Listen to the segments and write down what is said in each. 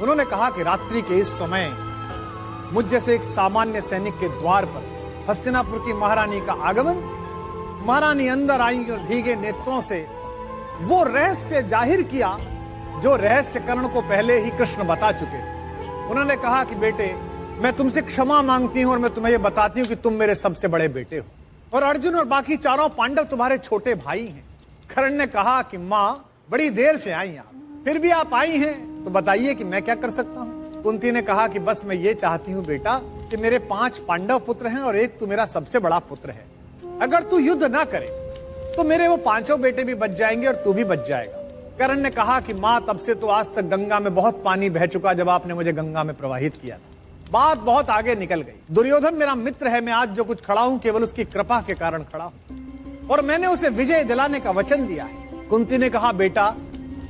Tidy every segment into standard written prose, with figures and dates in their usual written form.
उन्होंने कहा कि रात्रि के इस समय मुझ जैसे एक सामान्य सैनिक के द्वार पर हस्तिनापुर की महारानी का आगमन। महारानी अंदर आई और भीगे नेत्रों से वो रहस्य जाहिर किया जो रहस्य कर्ण को पहले ही कृष्ण बता चुके थे। उन्होंने कहा कि बेटे, मैं तुमसे क्षमा मांगती हूं और मैं तुम्हें यह बताती हूं कि तुम मेरे सबसे बड़े बेटे हो और अर्जुन और बाकी चारों पांडव तुम्हारे छोटे भाई हैं। कर्ण ने कहा कि मां, बड़ी देर से आई आप, फिर भी आप आई हैं तो बताइए कि मैं क्या कर सकता हूं। कुंती ने कहा कि बस मैं ये चाहती हूं बेटा कि मेरे 5 पांडव पुत्र हैं और एक तू मेरा सबसे बड़ा पुत्र है। अगर तू युद्ध ना करे तो मेरे वो 5 बेटे भी बच जाएंगे और तू भी बच जाएगा। कर्ण ने कहा कि मां, तब से तो आज तक गंगा में बहुत पानी बह चुका जब आपने मुझे गंगा में प्रवाहित किया था। बात बहुत आगे निकल गई। दुर्योधन मेरा मित्र है, मैं आज जो कुछ खड़ा हूं केवल उसकी कृपा के कारण खड़ा हूं और मैंने उसे विजय दिलाने का वचन दिया है। कुंती ने कहा बेटा,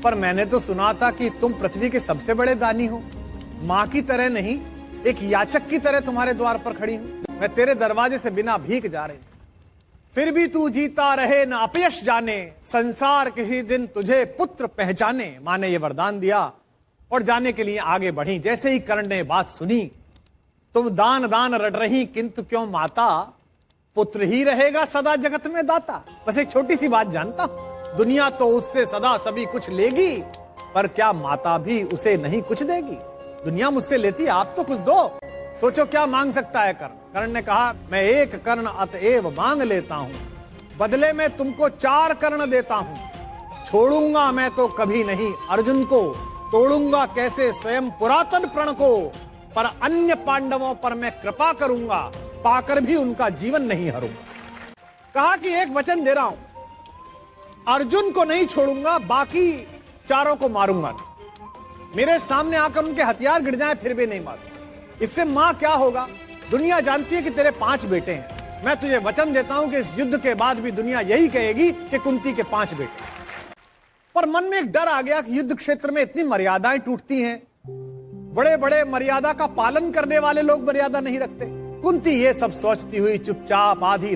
पर मैंने तो सुना था कि तुम पृथ्वी के सबसे बड़े दानी हो। मां की तरह नहीं, एक याचक की तरह तुम्हारे द्वार पर खड़ी हूं। मैं तेरे दरवाजे से बिना भीख जा रही, फिर भी तू जीता रहे न अपयश जाने, संसार किसी दिन तुझे पुत्र पहचाने। मां ने यह वरदान दिया और जाने के लिए आगे बढ़ी। जैसे ही कर्ण ने बात सुनी, तुम दान दान रट रही किंतु क्यों माता, पुत्र ही रहेगा सदा जगत में दाता। बस एक छोटी सी बात जानता हूं, दुनिया तो उससे सदा सभी कुछ लेगी, पर क्या माता भी उसे नहीं कुछ देगी। दुनिया मुझसे लेती, आप तो कुछ दो। सोचो क्या मांग सकता है कर्ण। कर्ण ने कहा, मैं 1 कर्ण अतएव मांग लेता हूं, बदले में तुमको 4 कर्ण देता हूं। छोड़ूंगा मैं तो कभी नहीं अर्जुन को, तोड़ूंगा कैसे स्वयं पुरातन प्रण को, पर अन्य पांडवों पर मैं कृपा करूंगा, पाकर भी उनका जीवन नहीं हरूंगा। कहा कि एक वचन दे रहा हूं, अर्जुन को नहीं छोड़ूंगा, बाकी चारों को मारूंगा नहीं। मेरे सामने आकर उनके हथियार गिर जाएं फिर भी नहीं मारूंगा। इससे मां क्या होगा, दुनिया जानती है कि तेरे 5 बेटे हैं। मैं तुझे वचन देता हूं कि इस युद्ध के बाद भी दुनिया यही कहेगी कि कुंती के 5 बेटे। पर मन में एक डर आ गया कि युद्ध क्षेत्र में इतनी मर्यादाएं टूटती हैं, बड़े बड़े मर्यादा का पालन करने वाले लोग मर्यादा नहीं रखते। कुंती ये सब सोचती हुई चुपचाप आधी